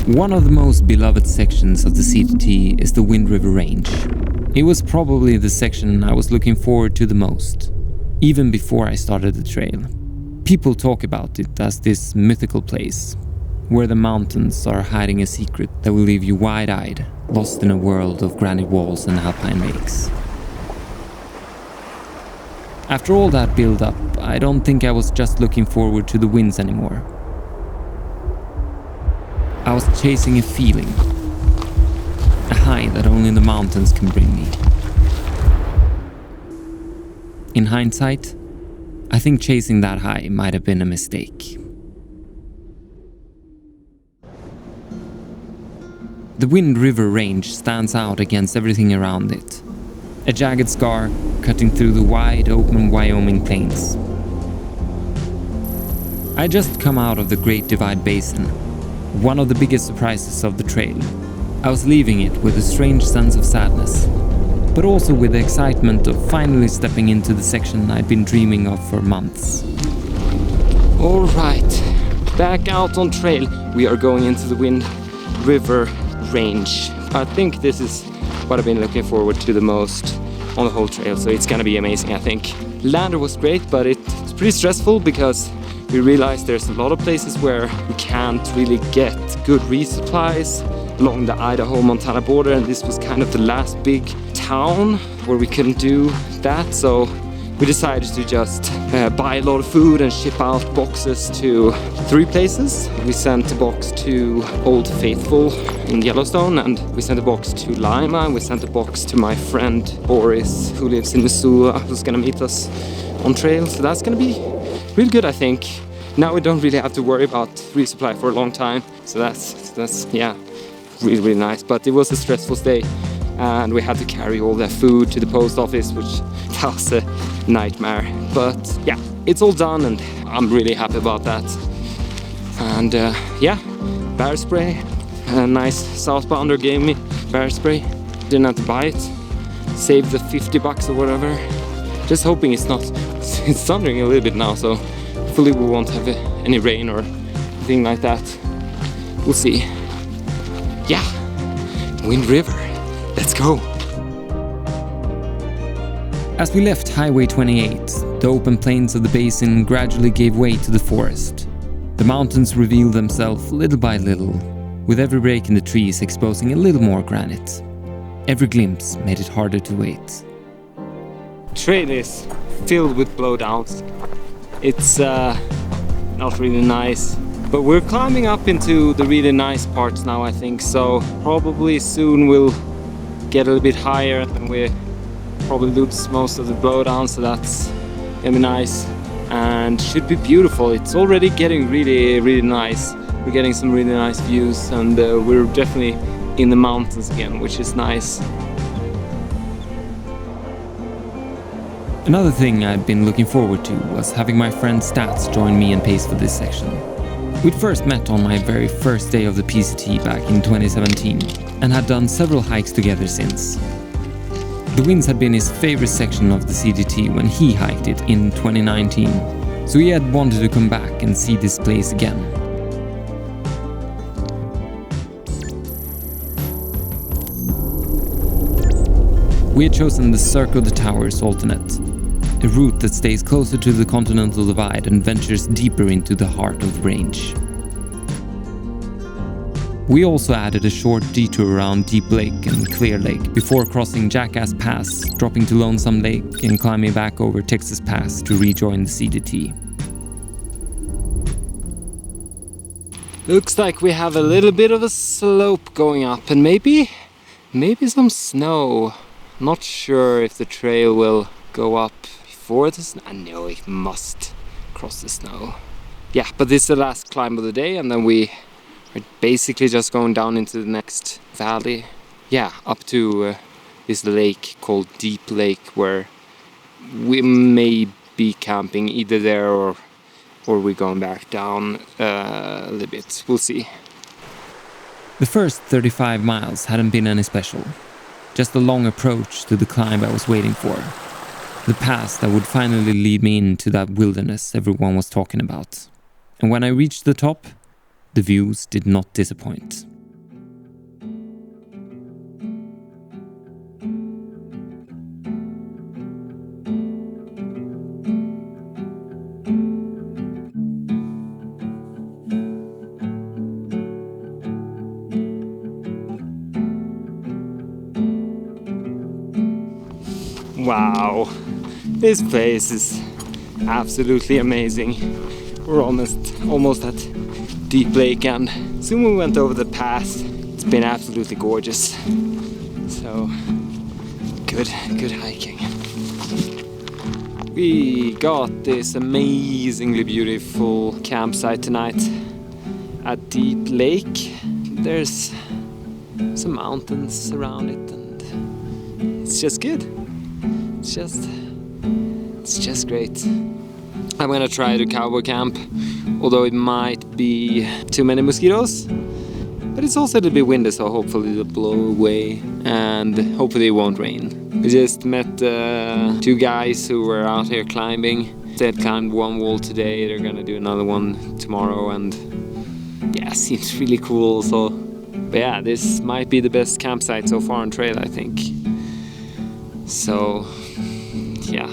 One of the most beloved sections of the CDT is the Wind River Range. It was probably the section I was looking forward to the most, even before I started the trail. People talk about it as this mythical place, where the mountains are hiding a secret that will leave you wide-eyed, lost in a world of granite walls and alpine lakes. After all that build-up, I don't think I was just looking forward to the winds anymore. I was chasing a feeling, a high that only the mountains can bring me. In hindsight, I think chasing that high might have been a mistake. The Wind River Range stands out against everything around it. A jagged scar cutting through the wide open Wyoming plains. I just come out of the Great Divide Basin, one of the biggest surprises of the trail. I was leaving it with a strange sense of sadness, but also with the excitement of finally stepping into the section I'd been dreaming of for months. Alright, back out on trail. We are going into the Wind River Range. I think this is what I've been looking forward to the most on the whole trail, so it's gonna be amazing, I think. Lander was great, but it's pretty stressful because we realized there's a lot of places where we can't really get good resupplies along the Idaho-Montana border, and this was kind of the last big town where we couldn't do that, so we decided to just buy a lot of food and ship out boxes to 3 places. We sent a box to Old Faithful in Yellowstone, and we sent a box to Lima, and we sent a box to my friend Boris, who lives in Missoula, who's gonna meet us on trail. So that's gonna be really good, I think. Now we don't really have to worry about resupply for a long time, so that's yeah, really nice. But it was a stressful day, and we had to carry all that food to the post office, which that was a nightmare. But yeah, it's all done, and I'm really happy about that. And yeah, bear spray. A nice southbounder gave me bear spray. Didn't have to buy it. Saved the $50 or whatever. Just hoping it's not. It's thundering a little bit now, so hopefully we won't have any rain or anything like that. We'll see. Yeah, Wind River. Let's go. As we left Highway 28, the open plains of the basin gradually gave way to the forest. The mountains revealed themselves little by little, with every break in the trees exposing a little more granite. Every glimpse made it harder to wait. Trail is filled with blowdowns. It's not really nice, but we're climbing up into the really nice parts now, I think, so probably soon we'll get a little bit higher and we probably lose most of the blowdown, so that's gonna be nice and should be beautiful. It's already getting really nice. We're getting some really nice views, and we're definitely in the mountains again, which is nice. Another thing I'd been looking forward to was having my friend Stats join me and pace for this section. We'd first met on my very first day of the PCT back in 2017 and had done several hikes together since. The winds had been his favorite section of the CDT when he hiked it in 2019, so he had wanted to come back and see this place again. We had chosen the Cirque of the Towers alternate, a route that stays closer to the Continental Divide and ventures deeper into the heart of the range. We also added a short detour around Deep Lake and Clear Lake before crossing Jackass Pass, dropping to Lonesome Lake and climbing back over Texas Pass to rejoin the CDT. Looks like we have a little bit of a slope going up and maybe some snow. Not sure if the trail will go up before the snow. I know it must cross the snow. Yeah, but this is the last climb of the day, and then we are basically just going down into the next valley. Yeah, up to this lake called Deep Lake, where we may be camping either there or we're going back down a little bit. We'll see. The first 35 miles hadn't been any special. Just a long approach to the climb I was waiting for. The pass that would finally lead me into that wilderness everyone was talking about. And when I reached the top, the views did not disappoint. Wow, this place is absolutely amazing. We're almost at Deep Lake, and soon we went over the pass. It's been absolutely gorgeous. So good hiking. We got this amazingly beautiful campsite tonight at Deep Lake. There's some mountains around it, and it's just good. It's just great. I'm gonna try to cowboy camp, although it might be too many mosquitoes. But it's also a little bit windy, so hopefully it'll blow away, and hopefully it won't rain. We just met 2 guys who were out here climbing. They had climbed one wall today, they're gonna do another one tomorrow, and yeah, seems really cool. So, but yeah, this might be the best campsite so far on trail, I think. So, yeah.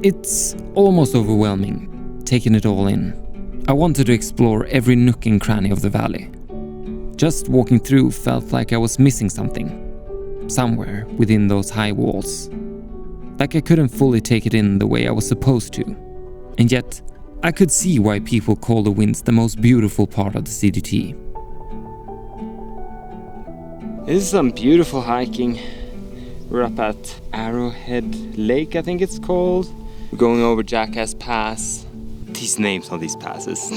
It's almost overwhelming, taking it all in. I wanted to explore every nook and cranny of the valley. Just walking through felt like I was missing something, somewhere within those high walls. Like I couldn't fully take it in the way I was supposed to. And yet, I could see why people call the winds the most beautiful part of the CDT. This is some beautiful hiking. We're up at Arrowhead Lake, I think it's called. We're going over Jackass Pass. These names on these passes.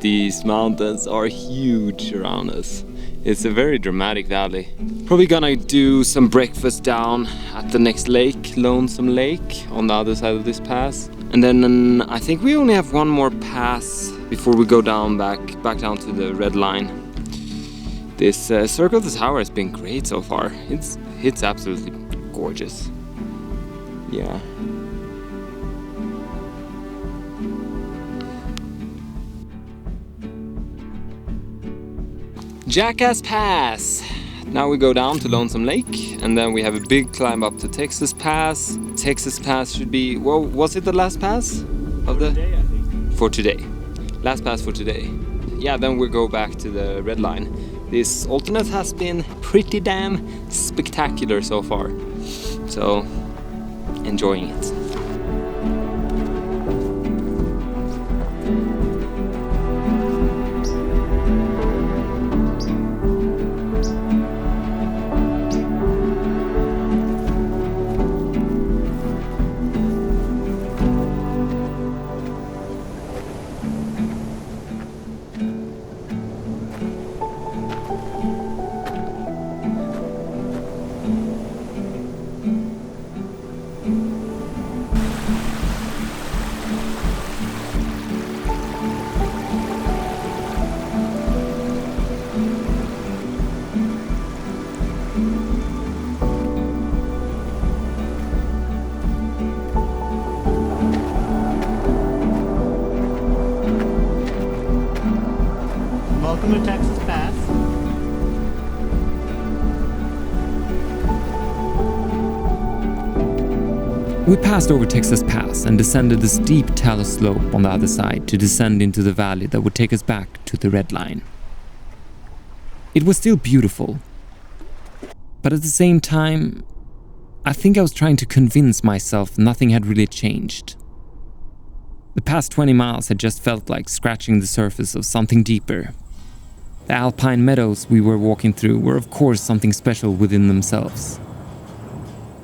These mountains are huge around us. It's a very dramatic valley. Probably gonna do some breakfast down at the next lake, Lonesome Lake, on the other side of this pass. And then I think we only have one more pass before we go down back down to the red line. This Cirque of the Tower has been great so far. It's absolutely gorgeous. Yeah. Jackass Pass. Now we go down to Lonesome Lake, and then we have a big climb up to Texas Pass. Texas Pass should be, well, was it the last pass of the day, I think. For today? Last pass for today. Yeah, then we go back to the red line. This alternate has been pretty damn spectacular so far, so enjoying it. Welcome to Texas Pass. We passed over Texas Pass and descended the steep talus slope on the other side to descend into the valley that would take us back to the red line. It was still beautiful, but at the same time, I think I was trying to convince myself nothing had really changed. The past 20 miles had just felt like scratching the surface of something deeper. The alpine meadows we were walking through were of course something special within themselves.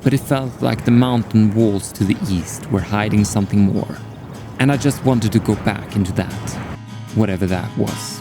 But it felt like the mountain walls to the east were hiding something more. And I just wanted to go back into that, whatever that was.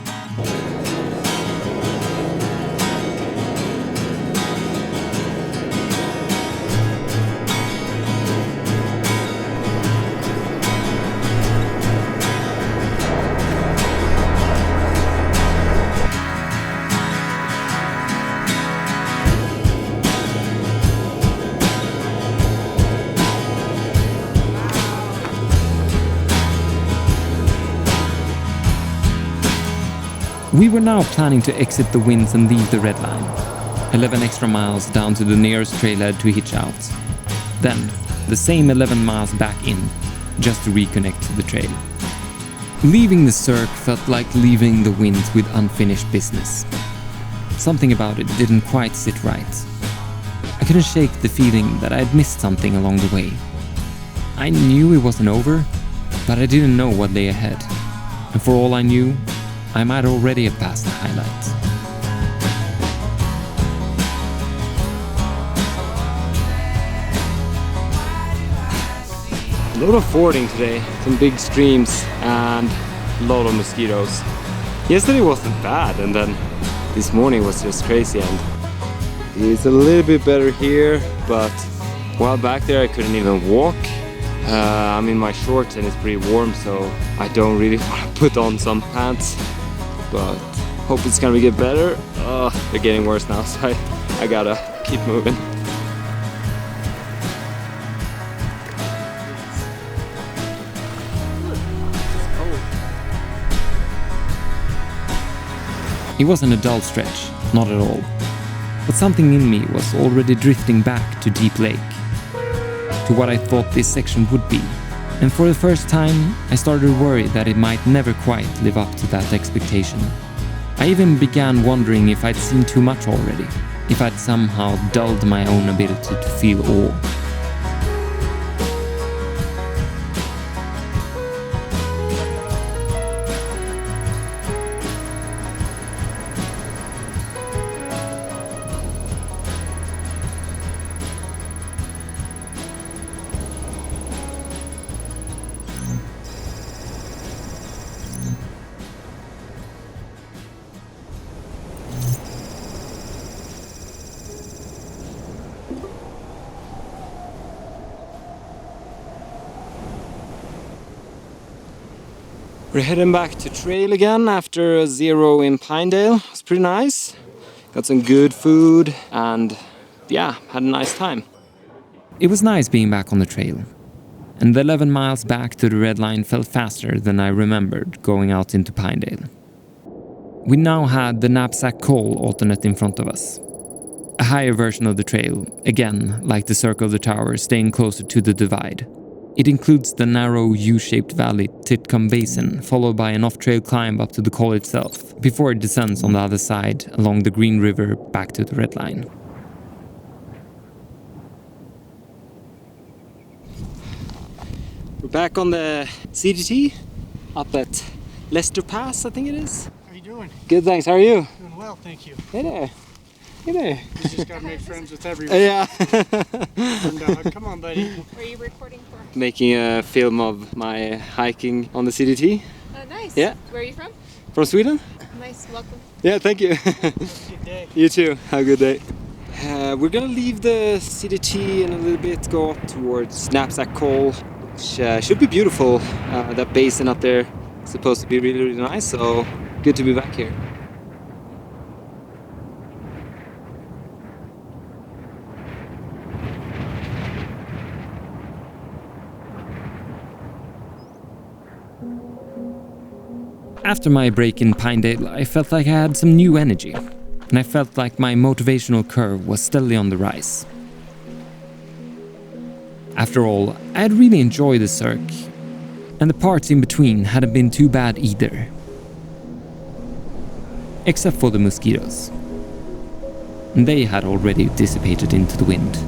We were now planning to exit the winds and leave the red line. 11 extra miles down to the nearest trailhead to hitch out. Then, the same 11 miles back in, just to reconnect to the trail. Leaving the Cirque felt like leaving the winds with unfinished business. Something about it didn't quite sit right. I couldn't shake the feeling that I had missed something along the way. I knew it wasn't over, but I didn't know what lay ahead. And for all I knew, I might already have passed the highlights. A lot of fording today, some big streams and a lot of mosquitoes. Yesterday wasn't bad, and then this morning was just crazy, and it's a little bit better here, but while back there I couldn't even walk. I'm in my shorts and it's pretty warm, so I don't really want to put on some pants, but hope it's gonna get better. They're getting worse now, so I gotta keep moving. It wasn't a dull stretch, not at all. But something in me was already drifting back to Deep Lake, to what I thought this section would be. And for the first time, I started to worry that it might never quite live up to that expectation. I even began wondering if I'd seen too much already, if I'd somehow dulled my own ability to feel awe. We're heading back to trail again after a 0 in Pinedale. It was pretty nice. Got some good food and yeah, had a nice time. It was nice being back on the trail. And the 11 miles back to the red line felt faster than I remembered going out into Pinedale. We now had the Knapsack Col alternate in front of us. A higher version of the trail, again like the Cirque of the Tower, staying closer to the divide. It includes the narrow U-shaped valley Titcomb Basin, followed by an off-trail climb up to the col itself, before it descends on the other side along the Green River back to the red line. We're back on the CDT, up at Leicester Pass, I think it is. How are you doing? Good, thanks. How are you? Doing well, thank you. Hey there. Hey there. You just gotta make friends with everyone. Yeah. And, come on, buddy. Where are you recording for? Making a film of my hiking on the CDT. Nice. Yeah. Where are you from? From Sweden. Nice, welcome. Yeah, thank you. Have a good day. You too. Have a good day. We're gonna leave the CDT in a little bit, go up towards Knapsack Col, which should be beautiful. That basin up there is supposed to be really, really nice, so good to be back here. After my break in Pinedale, I felt like I had some new energy, and I felt like my motivational curve was steadily on the rise. After all, I had really enjoyed the Cirque, and the parts in between hadn't been too bad either. Except for the mosquitoes. And they had already dissipated into the wind.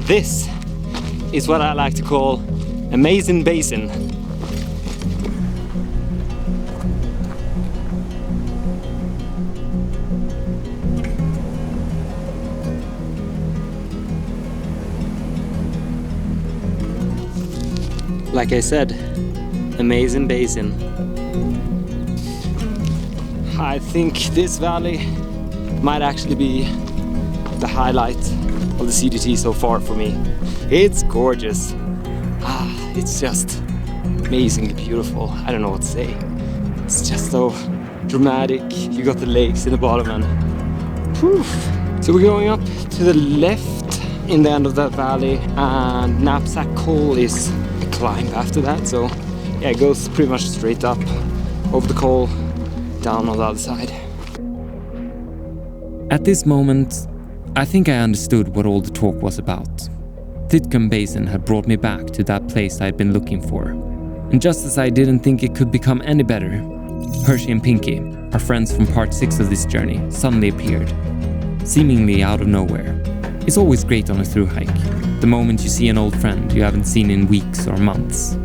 This is what I like to call Amazing Basin. Like I said, Amazing Basin. I think this valley might actually be the highlight of the CDT so far for me. It's gorgeous. It's just amazingly beautiful. I don't know what to say. It's just so dramatic. You got the lakes in the bottom and So we're going up to the left in the end of that valley, and Knapsack Col is a climb after that. So yeah, it goes pretty much straight up over the Col, down on the other side. At this moment, I think I understood what all the talk was about. Titcomb Basin had brought me back to that place I'd been looking for. And just as I didn't think it could become any better, Hershey and Pinky, our friends from part 6 of this journey, suddenly appeared, seemingly out of nowhere. It's always great on a thru-hike, the moment you see an old friend you haven't seen in weeks or months.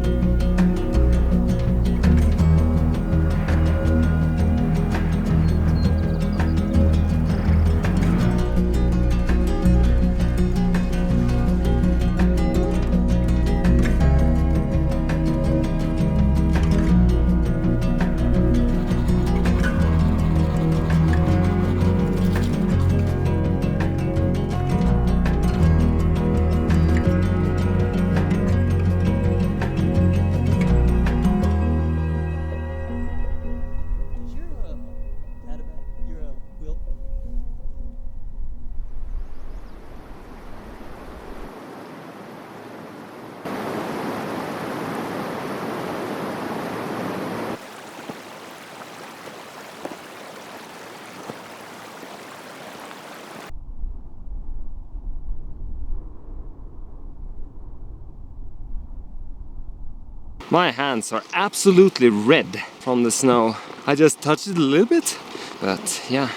My hands are absolutely red from the snow. I just touched it a little bit, but yeah,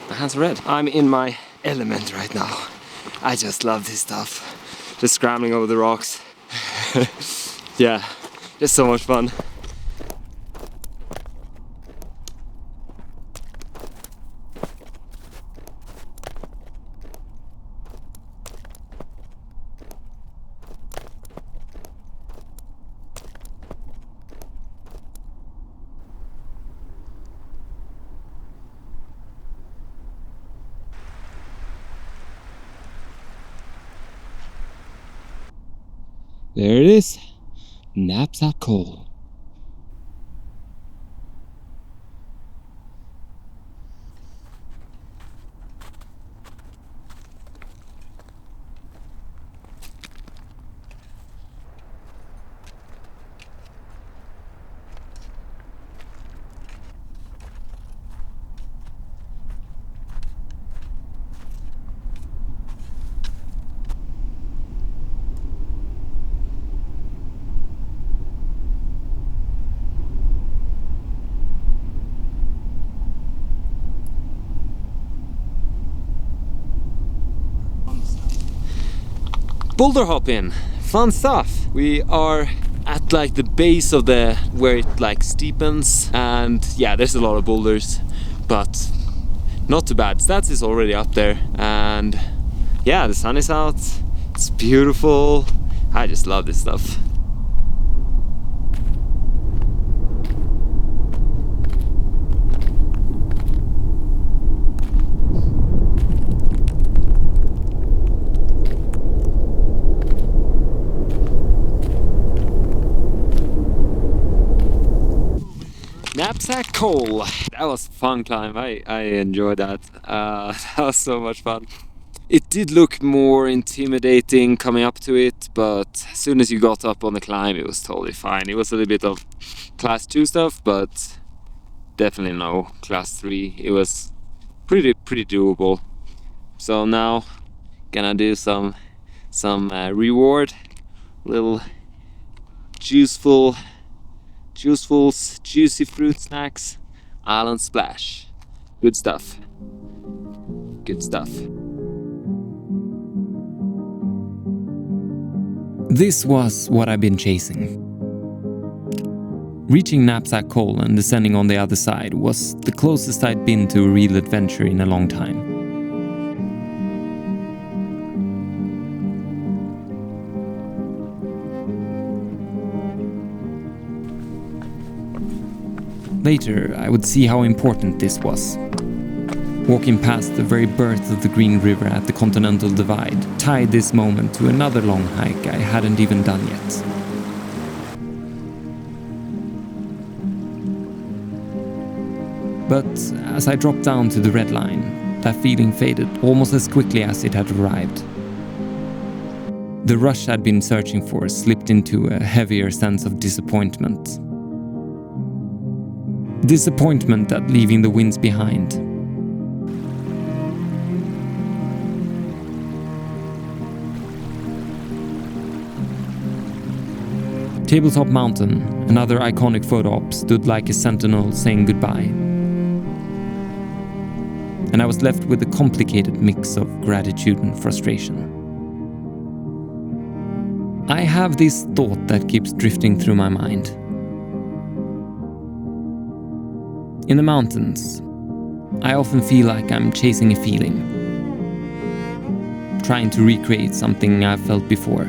my hands are red. I'm in my element right now. I just love this stuff. Just scrambling over the rocks. Yeah, just so much fun. There it is, Knapsack Col. Boulder hopping, fun stuff. We are at like the base of the where it like steepens, and yeah, there's a lot of boulders, but not too bad. Stats is already up there, and yeah, the sun is out. It's beautiful. I just love this stuff. Knapsack Col. That was a fun climb. I enjoyed that. That was so much fun. It did look more intimidating coming up to it, but as soon as you got up on the climb, it was totally fine. It was a little bit of class 2 stuff, but definitely no class 3. It was pretty doable. So now gonna do some reward, little juicy fruit snacks, island splash. Good stuff. Good stuff. This was what I've been chasing. Reaching Knapsack Col and descending on the other side was the closest I'd been to a real adventure in a long time. Later, I would see how important this was. Walking past the very birth of the Green River at the Continental Divide tied this moment to another long hike I hadn't even done yet. But as I dropped down to the red line, that feeling faded almost as quickly as it had arrived. The rush I'd been searching for slipped into a heavier sense of disappointment. Disappointment at leaving the winds behind. Tabletop Mountain, another iconic photo op, stood like a sentinel saying goodbye. And I was left with a complicated mix of gratitude and frustration. I have this thought that keeps drifting through my mind. In the mountains, I often feel like I'm chasing a feeling, trying to recreate something I've felt before.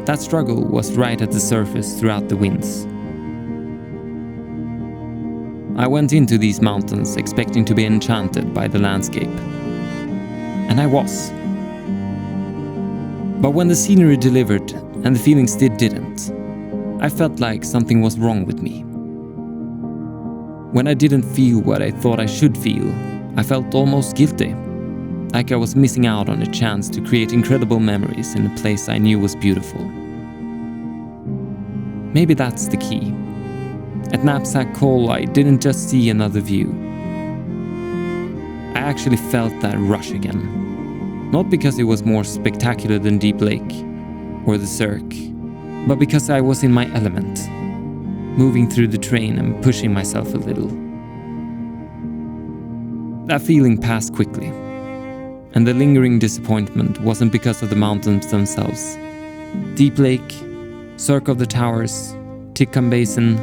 That struggle was right at the surface throughout the winds. I went into these mountains expecting to be enchanted by the landscape. And I was. But when the scenery delivered and the feelings didn't, I felt like something was wrong with me. When I didn't feel what I thought I should feel, I felt almost guilty. Like I was missing out on a chance to create incredible memories in a place I knew was beautiful. Maybe that's the key. At Knapsack Col, I didn't just see another view. I actually felt that rush again. Not because it was more spectacular than Deep Lake or the Cirque, but because I was in my element, moving through the terrain and pushing myself a little. That feeling passed quickly, and the lingering disappointment wasn't because of the mountains themselves. Deep Lake, Cirque of the Towers, Titcomb Basin,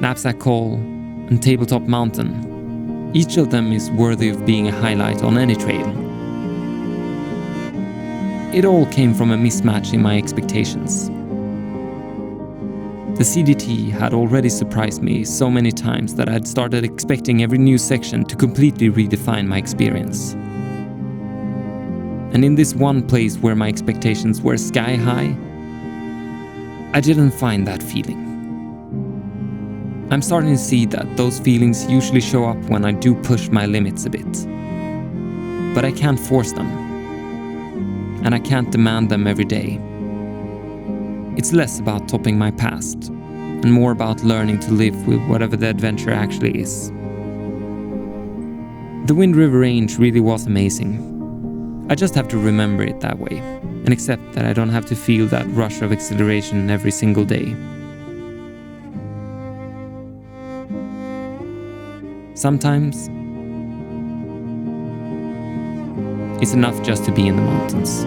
Knapsack Col, and Tabletop Mountain. Each of them is worthy of being a highlight on any trail. It all came from a mismatch in my expectations. The CDT had already surprised me so many times that I had started expecting every new section to completely redefine my experience. And in this one place where my expectations were sky high, I didn't find that feeling. I'm starting to see that those feelings usually show up when I do push my limits a bit. But I can't force them. And I can't demand them every day. It's less about topping my past, and more about learning to live with whatever the adventure actually is. The Wind River Range really was amazing. I just have to remember it that way, and accept that I don't have to feel that rush of exhilaration every single day. Sometimes, it's enough just to be in the mountains.